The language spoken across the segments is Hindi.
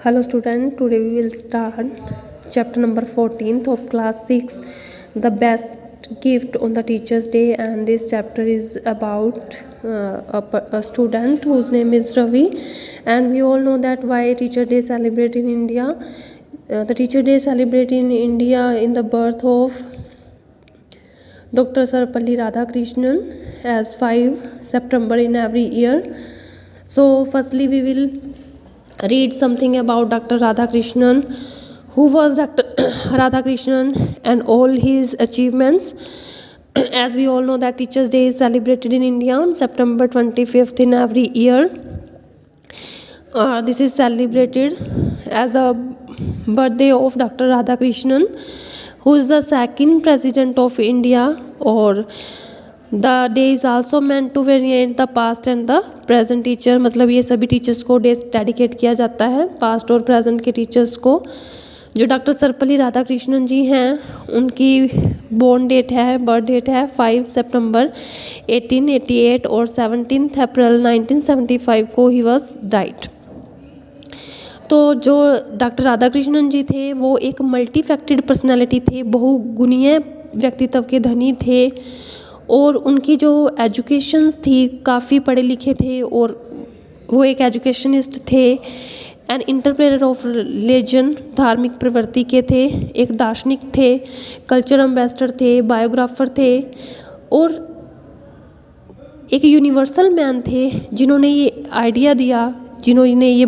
Hello student, today we will start chapter number 14th of class 6, the best gift on the teacher's day, and this chapter is about a student whose name is Ravi. And we all know that why Teacher Day celebrate in India. The Teacher Day celebrate in India in the birth of Dr. Sarvapalli Radhakrishnan as 5 September in every year. So firstly we will read something about Dr. Radhakrishnan. Who was Dr. Radhakrishnan and all his achievements? As we all know that Teachers Day is celebrated in India on September 25th in every year. This is celebrated as a birthday of Dr. Radhakrishnan, who is the second president of India, or the day is also meant to venerate the past and the present teacher. मतलब ये सभी टीचर्स को डे डेडिकेट किया जाता है, पास्ट और प्रेजेंट के टीचर्स को. जो डॉक्टर सर्वपल्ली राधाकृष्णन जी हैं, उनकी बॉर्न डेट है, बर्थ डेट है 5 सितंबर 1888 और 17 अप्रैल 1975 को ही वॉज डाइड. तो जो डॉक्टर राधाकृष्णन जी थे वो एक मल्टीफैक्टेड पर्सनैलिटी थे, बहुगुणीय व्यक्तित्व के धनी थे, और उनकी जो एजुकेशंस थी काफ़ी पढ़े लिखे थे, और वो एक एजुकेशनिस्ट थे, एंड इंटरप्रेटर ऑफ रिलीजन, धार्मिक प्रवृत्ति के थे, एक दार्शनिक थे, कल्चर एम्बेसडर थे, बायोग्राफर थे, और एक यूनिवर्सल मैन थे जिन्होंने ये आइडिया दिया, जिन्होंने ये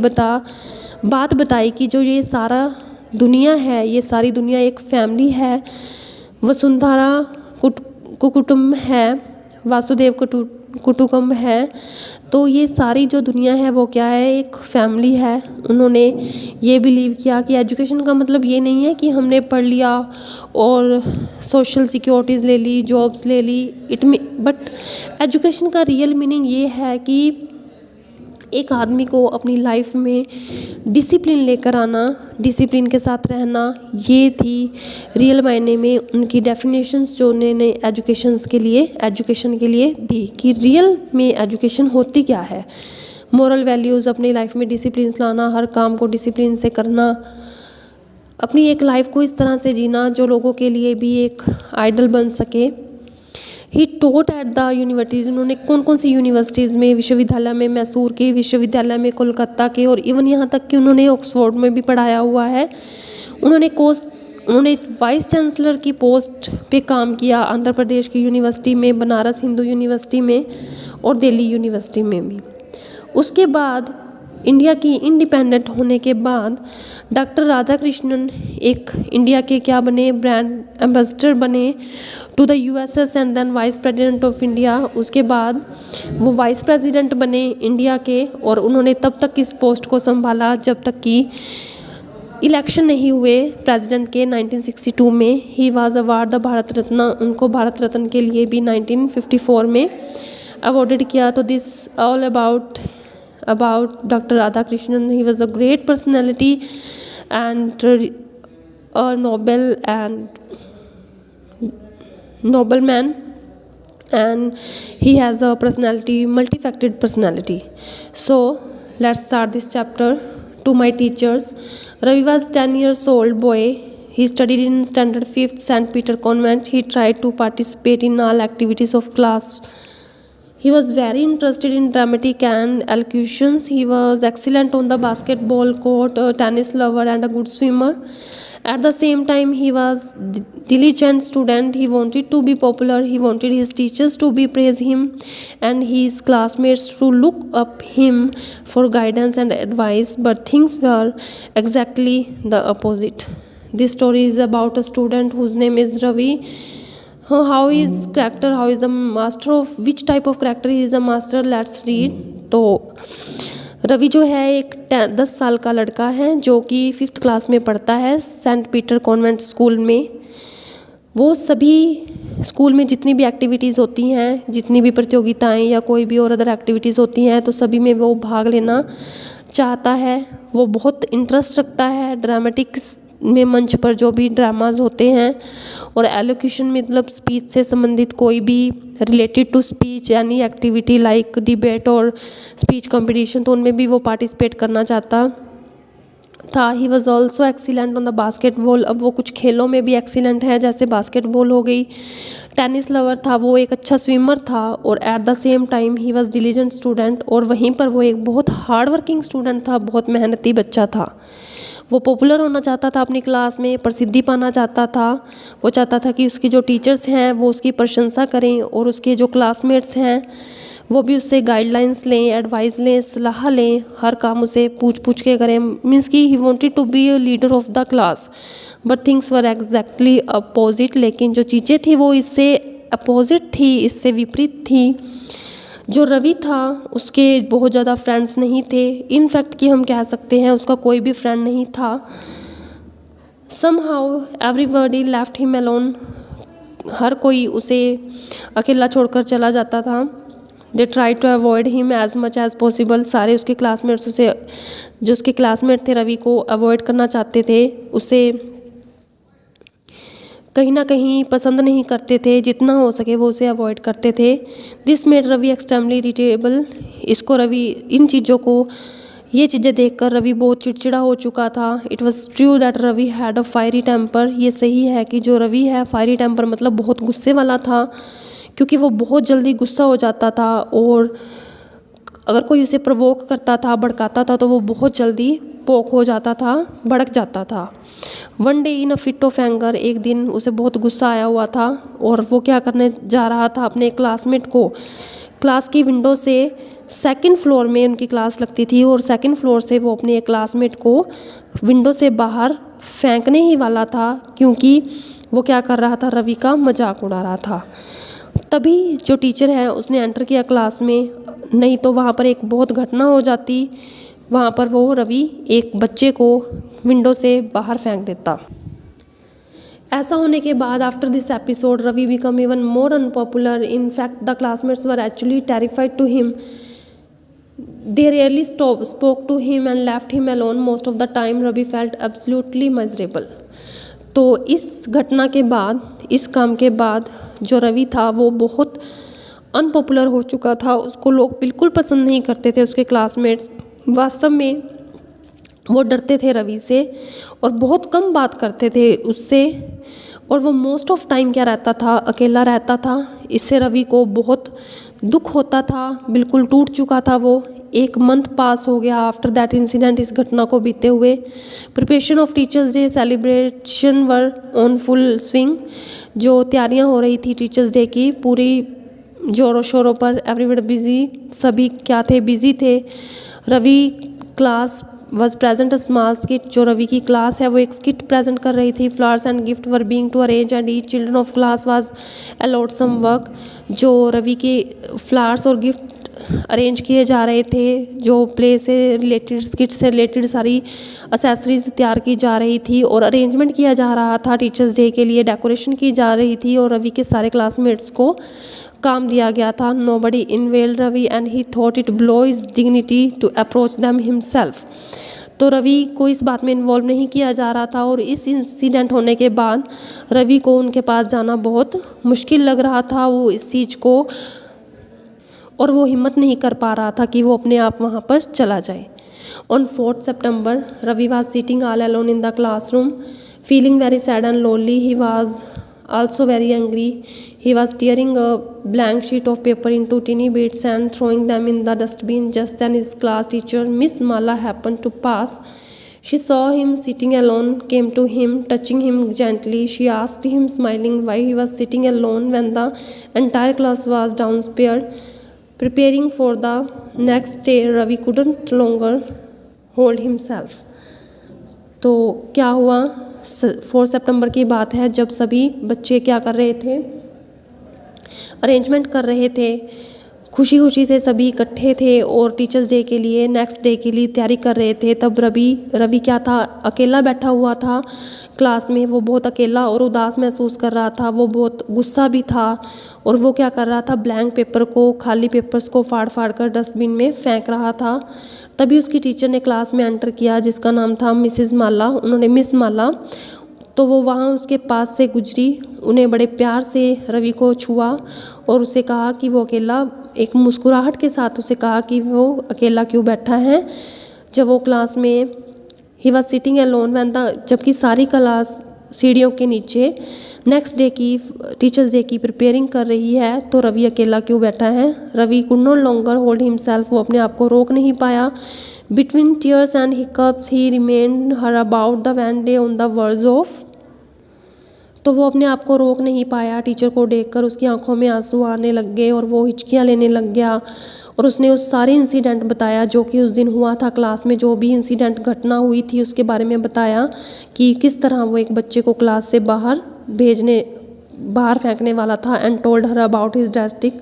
बात बताई कि जो ये सारा दुनिया है, ये सारी दुनिया एक फैमिली है, वसुंधरा कुटुंब है, वासुदेव कुटुंब है. तो ये सारी जो दुनिया है वो क्या है, एक फैमिली है. उन्होंने ये बिलीव किया कि एजुकेशन का मतलब ये नहीं है कि हमने पढ़ लिया और सोशल सिक्योरिटीज़ ले ली, जॉब्स ले ली, बट एजुकेशन का रियल मीनिंग ये है कि एक आदमी को अपनी लाइफ में डिसिप्लिन लेकर आना, डिसिप्लिन के साथ रहना, ये थी रियल मायने में उनकी डेफिनेशंस जो उन्होंने एजुकेशन के लिए दी, कि रियल में एजुकेशन होती क्या है. मॉरल वैल्यूज़, अपनी लाइफ में डिसिप्लिन लाना, हर काम को डिसिप्लिन से करना, अपनी एक लाइफ को इस तरह से जीना जो लोगों के लिए भी एक आइडल बन सके. ही टोट एट द यूनिवर्सिटीज़. उन्होंने कौन कौन सी यूनिवर्सिटीज़ में, विश्वविद्यालय में, मैसूर के विश्वविद्यालय में, कोलकाता के, और इवन यहाँ तक कि उन्होंने ऑक्सफोर्ड में भी पढ़ाया हुआ है. उन्होंने वाइस चांसलर की पोस्ट पे काम किया आंध्र प्रदेश की यूनिवर्सिटी में, बनारस हिंदू यूनिवर्सिटी में, और दिल्ली यूनिवर्सिटी में भी. उसके बाद इंडिया की इंडिपेंडेंट होने के बाद डॉक्टर राधाकृष्णन एक इंडिया के क्या बने, ब्रांड एम्बेसडर बने to the USS and then vice president of India. उसके बाद वो वाइस प्रेसिडेंट बने इंडिया के, और उन्होंने तब तक इस पोस्ट को संभाला जब तक कि इलेक्शन नहीं हुए प्रेसिडेंट के 1962 में. He was award the Bharat Ratna. उनको भारत रत्न के लिए भी 1954 में अवॉर्डेड किया. तो this all about Dr. Radhakrishnan. He was a great personality and a noble man, and he has a personality, multifaceted personality. So let's start this chapter. To my teachers, Ravi was 10 years old boy. He studied in standard 5th St. Peter Convent. He tried to participate in all activities of class. He was very interested in dramatic and elocutions. He was excellent on the basketball court, a tennis lover, and a good swimmer. At the same time, he was diligent student. He wanted to be popular. He wanted his teachers to be praise him and his classmates to look up him for guidance and advice. But things were exactly the opposite. This story is about a student whose name is Ravi. How is character, how is the master of which type of character he is the master, let's read. तो रवि जो है एक 10 साल का लड़का है जो कि 5th क्लास में पढ़ता है सेंट पीटर कॉन्वेंट स्कूल में. वो सभी स्कूल में जितनी भी एक्टिविटीज़ होती हैं, जितनी भी प्रतियोगिताएं या कोई भी और अदर एक्टिविटीज़ होती हैं, तो सभी में वो भाग लेना चाहता है. वो बहुत इंटरेस्ट रखता है ड्रामेटिक्स में, मंच पर जो भी ड्रामाज होते हैं, और एलोक्यूशन मतलब स्पीच से संबंधित कोई भी रिलेटेड टू स्पीच यानी एक्टिविटी लाइक डिबेट और स्पीच कंपटीशन, तो उनमें भी वो पार्टिसिपेट करना चाहता. था। He was also excellent on the basketball. अब वो कुछ खेलों में भी एक्सीलेंट है, जैसे बास्केटबॉल हो गई। टेनिस लवर था, वो एक अच्छा स्विमर था। और at the same time he was diligent student, और वहीं पर वो एक बहुत हार्ड वर्किंग स्टूडेंट था, बहुत मेहनती बच्चा था। वो पॉपुलर होना चाहता था अपनी क्लास में, प्रसिद्धि पाना चाहता था। वो चाहता था कि उसकी जो टीचर्स हैं वो उसकी प्रशंसा करें, और उसके जो क्लासमेट्स हैं वो भी उससे गाइडलाइंस लें, एडवाइस लें, सलाह लें, हर काम उसे पूछ पूछ के करें। मीन्स कि he wanted to be a leader of the class, but things were exactly opposite. लेकिन जो चीज़ें थी वो इससे अपोजिट थी, इससे विपरीत थी। जो रवि था उसके बहुत ज़्यादा फ्रेंड्स नहीं थे। इनफैक्ट कि हम कह सकते हैं उसका कोई भी फ्रेंड नहीं था। Somehow everybody left him alone. हर कोई उसे अकेला छोड़कर चला जाता था। They try to avoid him as much as possible. सारे उसके क्लासमेट्स उसे, जो उसके क्लासमेट थे रवि को, अवॉइड करना चाहते थे, उसे कहीं ना कहीं पसंद नहीं करते थे। जितना हो सके वो उसे अवॉइड करते थे। This made Ravi extremely irritable. इसको रवि, इन चीज़ों को, ये चीज़ें देखकर रवि बहुत चिड़चिड़ा हो चुका था। It was true that Ravi had a fiery temper. ये सही है कि जो रवि है, फायरी टेम्पर मतलब बहुत गुस्से वाला था, क्योंकि वो बहुत जल्दी गुस्सा हो जाता था, और अगर कोई उसे प्रवोक करता था, भड़काता था, तो वो बहुत जल्दी पोक हो जाता था, भड़क जाता था। One day in a fit of anger, एक दिन उसे बहुत गुस्सा आया हुआ था, और वो क्या करने जा रहा था, अपने क्लासमेट को क्लास की विंडो से, सेकंड फ्लोर में उनकी क्लास लगती थी, और सेकंड फ्लोर से वो अपने क्लासमेट को विंडो से बाहर फेंकने ही वाला था, क्योंकि वो क्या कर रहा था, रवि का मजाक उड़ा रहा था। तभी जो टीचर है उसने एंटर किया क्लास में, नहीं तो वहाँ पर एक बहुत घटना हो जाती। वहाँ पर वो रवि एक बच्चे को विंडो से बाहर फेंक देता। ऐसा होने के बाद after this episode Ravi become even more unpopular. In fact the classmates were actually terrified to him. They rarely spoke to him and left him alone. Most of the time Ravi felt absolutely miserable. तो इस घटना के बाद, इस काम के बाद जो रवि था वो बहुत अनपॉपुलर हो चुका था। उसको लोग बिल्कुल पसंद नहीं करते थे, उसके क्लासमेट्स। वास्तव में वो डरते थे रवि से, और बहुत कम बात करते थे उससे, और वो मोस्ट ऑफ टाइम क्या रहता था, अकेला रहता था। इससे रवि को बहुत दुख होता था, बिल्कुल टूट चुका था वो। एक मंथ पास हो गया आफ्टर दैट इंसिडेंट, इस घटना को बीते हुए। Preparation of teachers day celebration were on full swing. जो तैयारियां हो रही थी टीचर्स डे की, पूरी जोरों शोरों पर, एवरीबडी बिजी, सभी क्या थे, बिजी थे। Ravi class was present a small skit. जो रवि की क्लास है वो एक स्किट प्रेजेंट कर रही थी। Flowers and gift were being to arrange and each children of class was allowed some work. जो रवि के फ्लावर्स और गिफ्ट अरेंज किए जा रहे थे, जो प्ले से रिलेटेड, स्किट से रिलेटेड सारी एसेसरीज तैयार की जा रही थी, और अरेंजमेंट किया जा रहा था टीचर्स डे के लिए, डेकोरेशन की जा रही थी, और रवि के सारे क्लासमेट्स को काम दिया गया था। Nobody involved Ravi and he thought it below his dignity to approach them himself. तो रवि को इस बात में इन्वॉल्व नहीं किया जा रहा था, और इस इंसिडेंट होने के बाद रवि को उनके पास जाना बहुत मुश्किल लग रहा था, वो इस चीज़ को, और वो हिम्मत नहीं कर पा रहा था कि वो अपने आप वहाँ पर चला जाए। On 4th September, Ravi was sitting all alone in the classroom, feeling very sad and lonely. He was also very angry. He was tearing a blank sheet of paper into tiny bits and throwing them in the dustbin. Just then his class teacher, Miss Mala, happened to pass. She saw him sitting alone, came to him, touching him gently. She asked him, smiling, why he was sitting alone when the entire class was downstairs preparing for the next day. Ravi couldn't longer hold himself. तो क्या हुआ, 4 सितंबर की बात है, जब सभी बच्चे क्या कर रहे थे, अरेंजमेंट कर रहे थे, खुशी खुशी से सभी इकट्ठे थे, और टीचर्स डे के लिए, नेक्स्ट डे के लिए तैयारी कर रहे थे। तब रवि क्या था, अकेला बैठा हुआ था क्लास में। वो बहुत अकेला और उदास महसूस कर रहा था, वो बहुत गुस्सा भी था, और वो क्या कर रहा था, ब्लैंक पेपर को, खाली पेपर्स को फाड़ फाड़ कर डस्टबिन में फेंक रहा था। तभी उसकी टीचर ने क्लास में एंटर किया, जिसका नाम था मिसेस माला। उन्होंने मिस माला, तो वो वहाँ उसके पास से गुजरी, उन्हें बड़े प्यार से रवि को छुआ और उसे कहा कि वो अकेला, एक मुस्कुराहट के साथ उसे कहा कि वो अकेला क्यों बैठा है। जब वो क्लास में he was sitting alone when the, जबकि सारी क्लास सीढ़ियों के नीचे नेक्स्ट डे की टीचर्स डे की प्रिपेयरिंग कर रही है, तो रवि अकेला क्यों बैठा है। Ravi could not longer hold himself, वो अपने आप को रोक नहीं पाया। Between tears and hiccups he remind her about the one day on the verge of, तो वो अपने आप को रोक नहीं पाया। टीचर को देखकर उसकी आंखों में आंसू आने लग गए और वो हिचकियाँ लेने लग गया, और उसने उस सारे इंसिडेंट बताया जो कि उस दिन हुआ था क्लास में, जो भी इंसिडेंट घटना हुई थी उसके बारे में बताया कि किस तरह वो एक बच्चे को क्लास से बाहर फेंकने वाला था। And told her about his drastic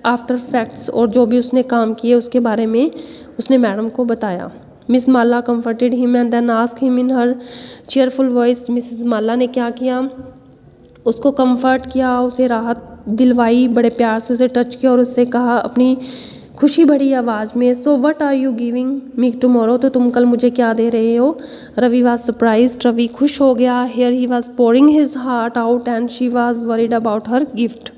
after facts, और जो भी उसने काम किए उसके बारे में उसने मैडम को बताया। Miss Mala comforted him and then ask him in her cheerful voice, Mrs Mala ने क्या किया, उसको कंफर्ट किया, उसे राहत दिलवाई, बड़े प्यार से उसे टच किया और उससे कहा अपनी खुशी भरी आवाज़ में, so what are you giving me tomorrow, तो तुम कल मुझे क्या दे रहे हो। रवि वाज सरप्राइज्ड, रवि खुश हो गया। Here he was pouring his heart out and she was worried about her gift.